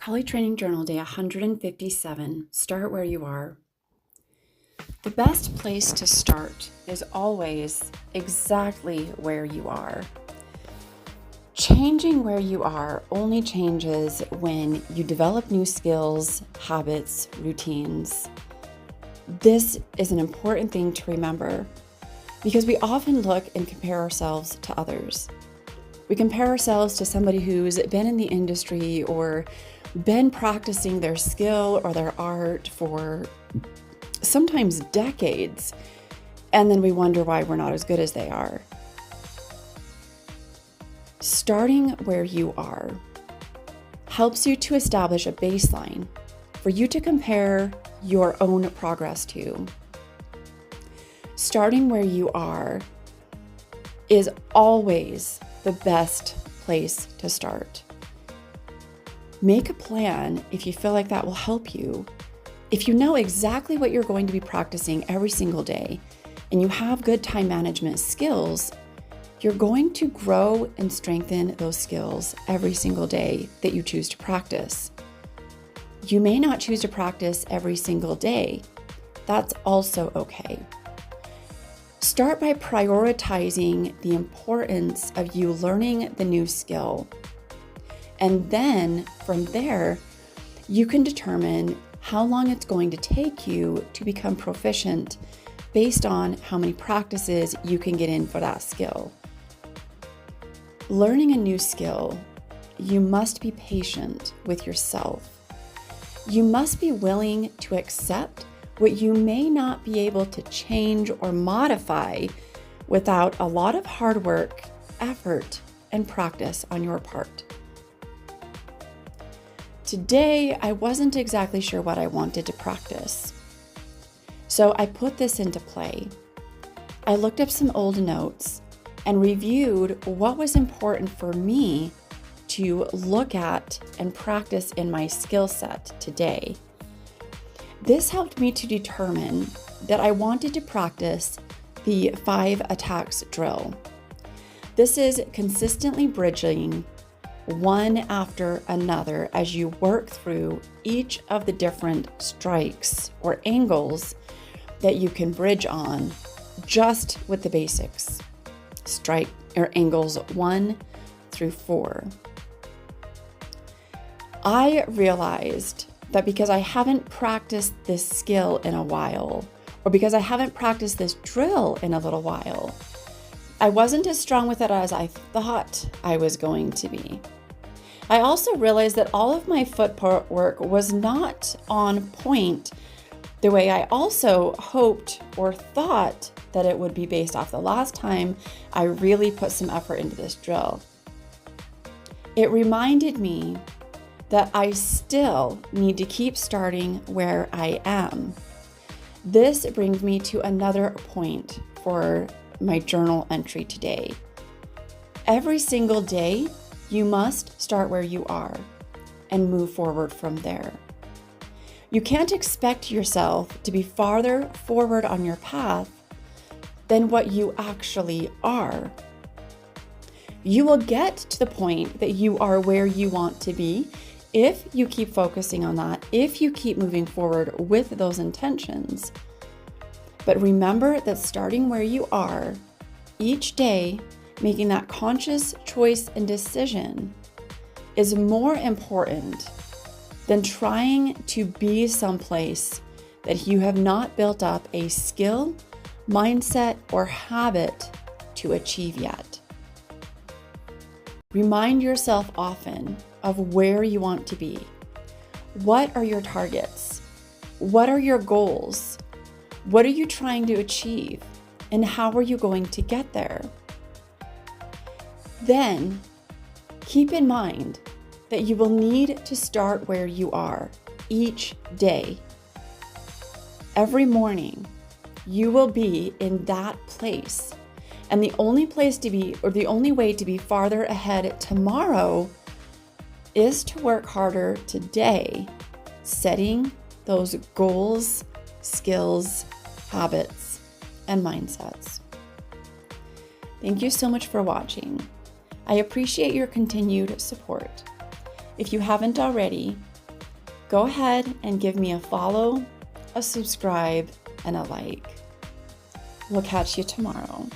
Collie Training Journal Day 157, Start Where You Are. The best place to start is always exactly where you are. Changing where you are only changes when you develop new skills, habits, routines. This is an important thing to remember because we often look and compare ourselves to others. We compare ourselves to somebody who's been in the industry or been practicing their skill or their art for sometimes decades, and then we wonder why we're not as good as they are. Starting where you are helps you to establish a baseline for you to compare your own progress to. Starting where you are is always the best place to start. Make a plan if you feel like that will help you. If you know exactly what you're going to be practicing every single day and you have good time management skills, you're going to grow and strengthen those skills every single day that you choose to practice. You may not choose to practice every single day. That's also okay. Start by prioritizing the importance of you learning the new skill. And then from there, you can determine how long it's going to take you to become proficient based on how many practices you can get in for that skill. Learning a new skill, you must be patient with yourself. You must be willing to accept what you may not be able to change or modify without a lot of hard work, effort, and practice on your part. Today, I wasn't exactly sure what I wanted to practice, so I put this into play. I looked up some old notes and reviewed what was important for me to look at and practice in my skill set today. This helped me to determine that I wanted to practice the 5 attacks drill. This is consistently bridging one after another as you work through each of the different strikes or angles that you can bridge on just with the basics. Strike or angles 1 through 4. I realized that because I haven't practiced this skill in a while, or because I haven't practiced this drill in a little while, I wasn't as strong with it as I thought I was going to be. I also realized that all of my footwork was not on point the way I also hoped or thought that it would be based off the last time I really put some effort into this drill. It reminded me that I still need to keep starting where I am. This brings me to another point for my journal entry today. Every single day, you must start where you are and move forward from there. You can't expect yourself to be farther forward on your path than what you actually are. You will get to the point that you are where you want to be if you keep focusing on that, if you keep moving forward with those intentions. But remember that starting where you are each day, making that conscious choice and decision is more important than trying to be someplace that you have not built up a skill, mindset, or habit to achieve yet. Remind yourself often of where you want to be. What are your targets? What are your goals? What are you trying to achieve? And how are you going to get there? Then, keep in mind that you will need to start where you are each day. Every morning, you will be in that place. And the only place to be, or the only way to be farther ahead tomorrow, is to work harder today, setting those goals, skills, habits, and mindsets. Thank you so much for watching. I appreciate your continued support. If you haven't already, go ahead and give me a follow, a subscribe, and a like. We'll catch you tomorrow.